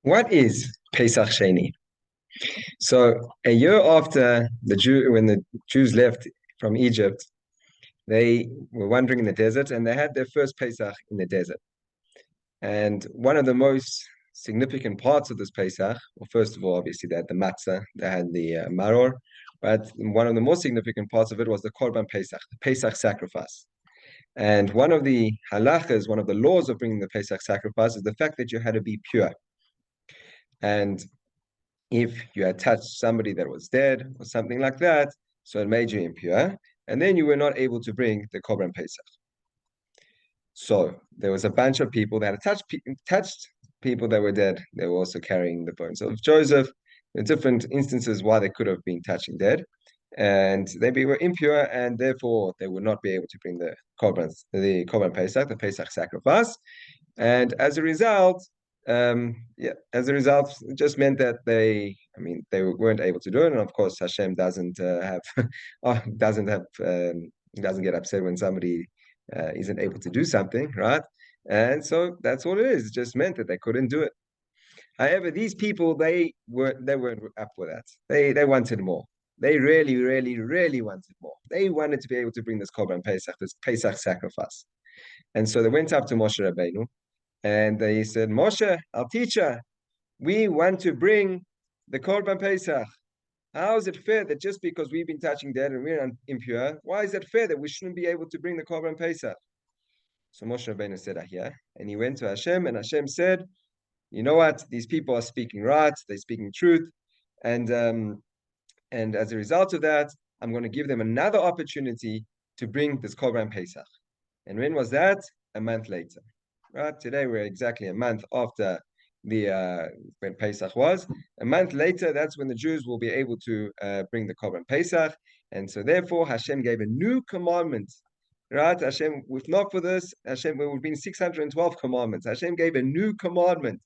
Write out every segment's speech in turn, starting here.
What is Pesach Sheini? So a year after when the Jews left from Egypt, they were wandering in the desert and they had their first Pesach in the desert. And one of the most significant parts of this Pesach, well, first of all, obviously they had the matza, they had the maror, but one of the most significant parts of it was the Korban Pesach, the Pesach sacrifice. And one of the halachas, one of the laws of bringing the Pesach sacrifice is the fact that you had to be pure. And if you had touched somebody that was dead or something like that, so it made you impure, and then you were not able to bring the Korban Pesach. So there was a bunch of people that had touched people that were dead. They were also carrying the bones of Joseph. There are different instances why they could have been touching dead, and they were impure, and therefore they would not be able to bring the Korban Pesach, the Pesach sacrifice. And as a result, it just meant that they weren't able to do it. And of course, Hashem doesn't have, doesn't get upset when somebody isn't able to do something, right? And so that's all it is. It just meant that they couldn't do it. However, these people they weren't up for that. They wanted more. They really, really, really wanted more. They wanted to be able to bring this Korban Pesach, this Pesach sacrifice. And so they went up to Moshe Rabbeinu and they said, Moshe, our teacher, we want to bring the Korban Pesach. How is it fair that just because we've been touching dead and we're impure, why is it fair that we shouldn't be able to bring the Korban Pesach? So Moshe Rabbeinu said, Ahya, and he went to Hashem, and Hashem said, you know what? These people are speaking right, they're speaking truth, and as a result of that, I'm going to give them another opportunity to bring this Korban Pesach. And when was that? A month later. Right? Today we're exactly a month after the when Pesach was. A month later, that's when the Jews will be able to bring the Korban Pesach. And so therefore Hashem gave a new commandment. Right? Hashem, if not for this, Hashem, there would have been 612 commandments. Hashem gave a new commandment,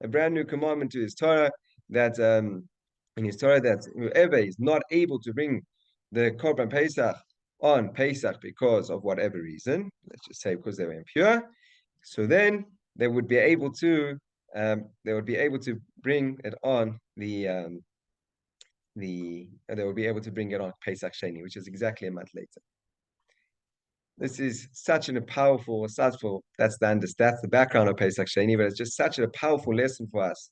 a brand new commandment to his Torah that in his Torah that whoever is not able to bring the Korban Pesach on Pesach because of whatever reason, let's just say because they were impure, so then they would be able to bring it on they would be able to bring it on Pesach Sheini, which is exactly a month later. This is such a powerful, that's the background of Pesach Sheini, but it's just such a powerful lesson for us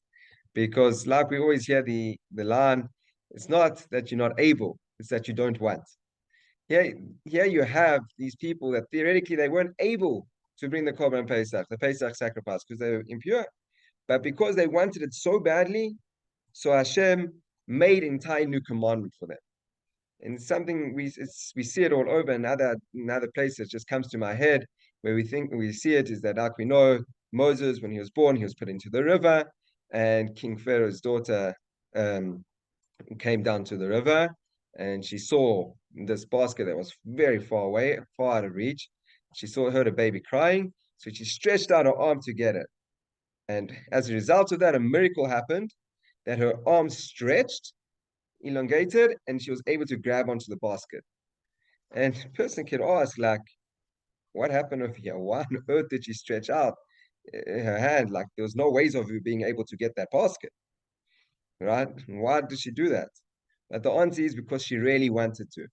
because, like we always hear the line, it's not that you're not able, it's that you don't want. Here you have these people that theoretically they weren't able to bring the Korban Pesach, the Pesach sacrifice, because they were impure. But because they wanted it so badly, so Hashem made an entire new commandment for them. And it's something we see it all over in other places. It just comes to my head where we see it is that, like we know, Moses, when he was born, he was put into the river, and King Pharaoh's daughter came down to the river, and she saw this basket that was very far away, far out of reach. She heard a baby crying, so she stretched out her arm to get it. And as a result of that, a miracle happened that her arm stretched, elongated, and she was able to grab onto the basket. And a person could ask, like, what happened over here? Why on earth did she stretch out her hand? Like, there was no ways of you being able to get that basket, right? Why did she do that? But the answer is because she really wanted to.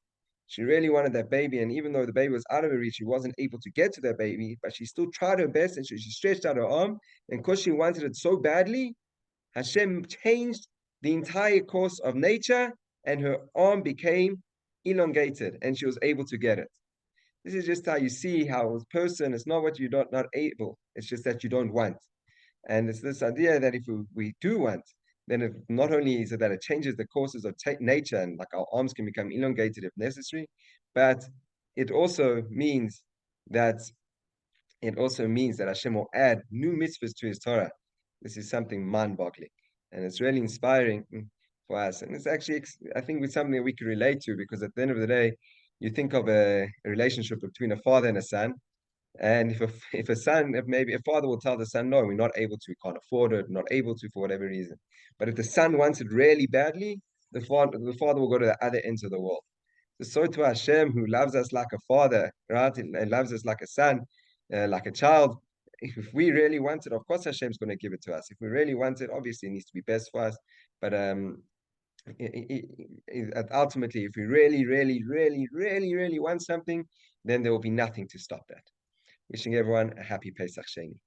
She really wanted that baby, and even though the baby was out of her reach, she wasn't able to get to that baby, but she still tried her best, and she stretched out her arm, and because she wanted it so badly, Hashem changed the entire course of nature, and her arm became elongated, and she was able to get it. This is just how you see how a person, it's not what you're not able, it's just that you don't want. And it's this idea that if we do want, then if not only is it that it changes the courses of nature and like our arms can become elongated if necessary, but it also means that Hashem will add new mitzvahs to his Torah. This is something mind-boggling, and it's really inspiring for us. And it's actually, I think, it's something that we can relate to because at the end of the day, you think of a relationship between a father and a son, and if maybe a father will tell the son, no, we're not able to, we can't afford it, not able to for whatever reason. But if the son wants it really badly, the father will go to the other ends of the world. So to Hashem, who loves us like a father, right, and loves us like a son, like a child, if we really want it, of course Hashem's going to give it to us. If we really want it, obviously it needs to be best for us. But ultimately, if we really, really, really, really, really want something, then there will be nothing to stop that. Wishing everyone a happy Pesach Sheini.